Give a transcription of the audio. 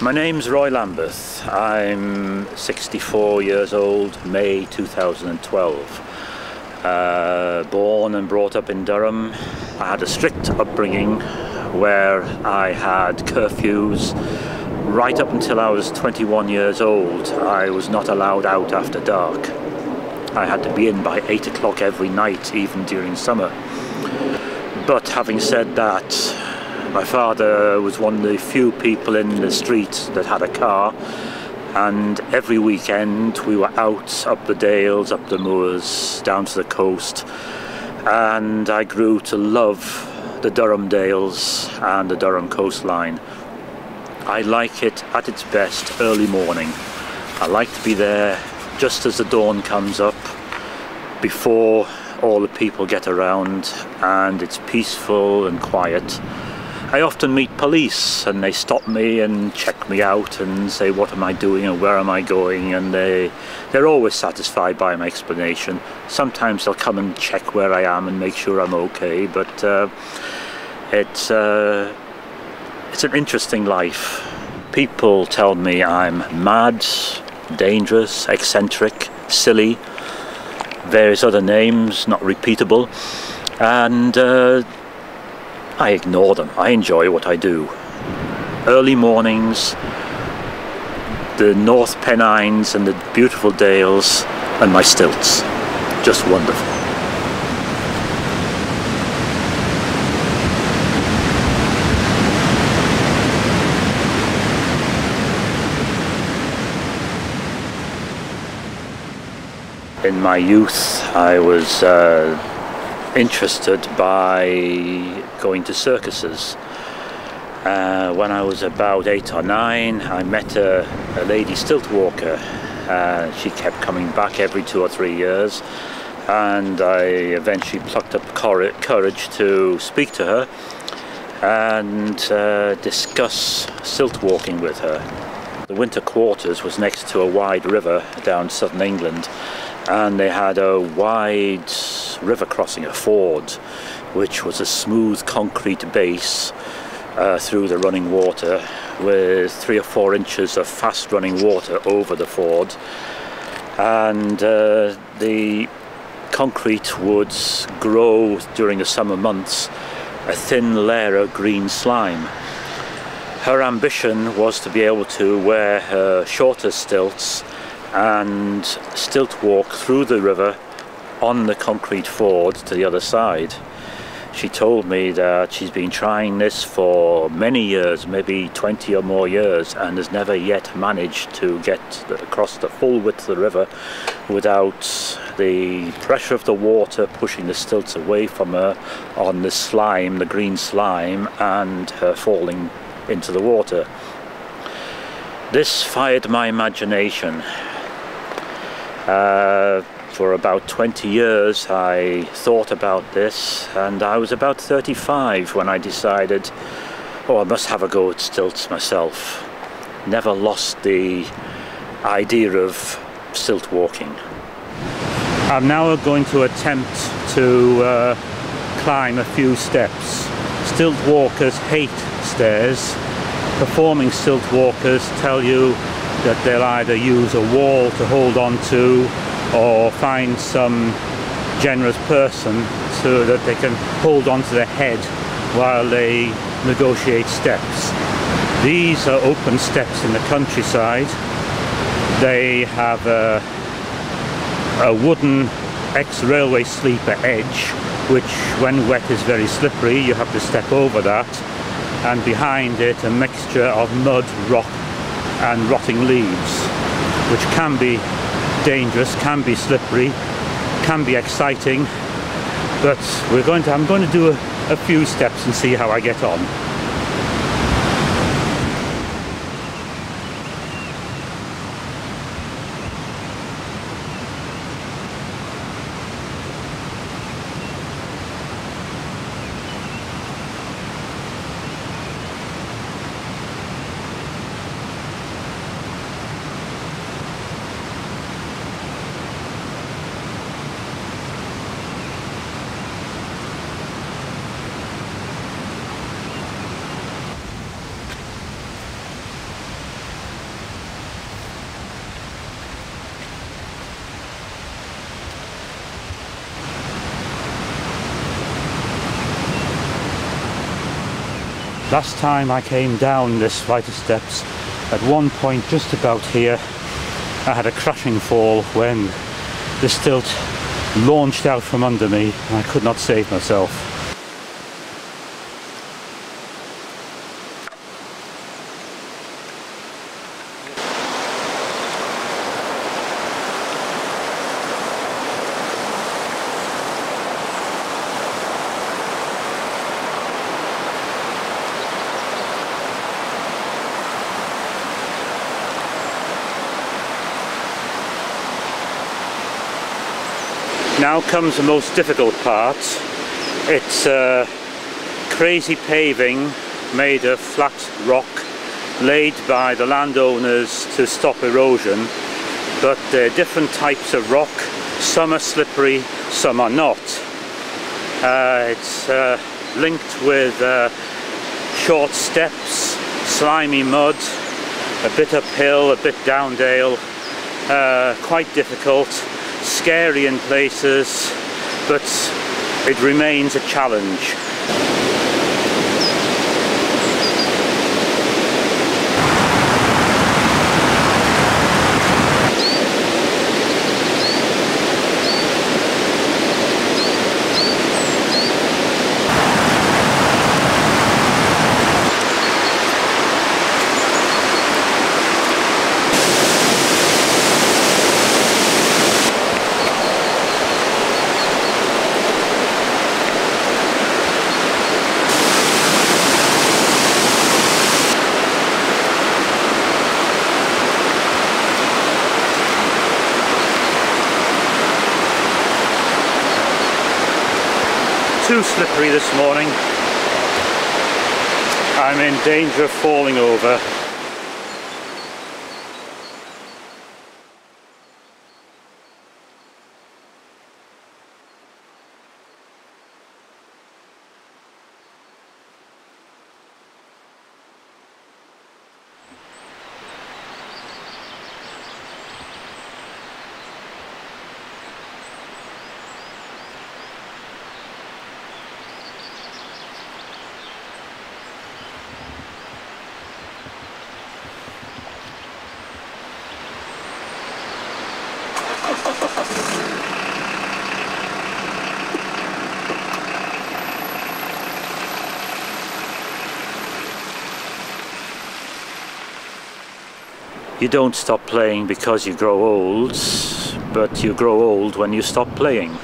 My name's Roy Lambeth. I'm 64 years old, May 2012. Born and brought up in Durham. I had a strict upbringing where I had curfews. Right up until I was 21 years old, I was not allowed out after dark. I had to be in by 8 o'clock every night, even during summer. But having said that, my father was one of the few people in the street that had a car, and every weekend we were out up the Dales, up the moors, down to the coast, and I grew to love the Durham Dales and the Durham coastline. I like it at its best early morning. I like to be there just as the dawn comes up, before all the people get around, and it's peaceful and quiet. I often meet police and they stop me and check me out and say what am I doing and where am I going, and they're always satisfied by my explanation. Sometimes they'll come and check where I am and make sure I'm okay, but it's an interesting life. People tell me I'm mad, dangerous, eccentric, silly, various other names, not repeatable, and I ignore them. I enjoy what I do. Early mornings, the North Pennines and the beautiful Dales and my stilts. Just wonderful. In my youth, I was interested by going to circuses. When I was about 8 or 9, I met a lady stilt walker. She kept coming back every 2 or 3 years, and I eventually plucked up courage to speak to her and discuss stilt walking with her. The winter quarters was next to a wide river down southern England, and they had a wide river crossing, a ford, which was a smooth concrete base through the running water, with 3 or 4 inches of fast running water over the ford, and the concrete would grow during the summer months a thin layer of green slime. Her ambition was to be able to wear her shorter stilts and stilt walk through the river on the concrete ford to the other side. She told me that she's been trying this for many years, maybe 20 or more years, and has never yet managed to get across the full width of the river without the pressure of the water pushing the stilts away from her on the slime, the green slime, and her falling into the water. This fired my imagination. For about 20 years I thought about this, and I was about 35 when I decided, oh, I must have a go at stilts myself. Never lost the idea of stilt walking. I'm now going to attempt to climb a few steps. Stilt walkers hate stairs. Performing stilt walkers tell you that they'll either use a wall to hold on to or find some generous person so that they can hold on to their head while they negotiate steps. These are open steps in the countryside. They have a wooden ex-railway sleeper edge, which when wet is very slippery. You have to step over that, and behind it a mixture of mud, rock and rotting leaves, which can be dangerous, can be slippery, can be exciting, but I'm going to do a few steps and see how I get on. Last time I came down this flight of steps, at one point just about here, I had a crashing fall when the stilt launched out from under me and I could not save myself. Now comes the most difficult part. It's crazy paving made of flat rock laid by the landowners to stop erosion, but they're different types of rock. Some are slippery, some are not. It's linked with short steps, slimy mud, a bit uphill, a bit downdale, quite difficult. Scary in places, but it remains a challenge. Too slippery this morning. I'm in danger of falling over. You don't stop playing because you grow old, but you grow old when you stop playing.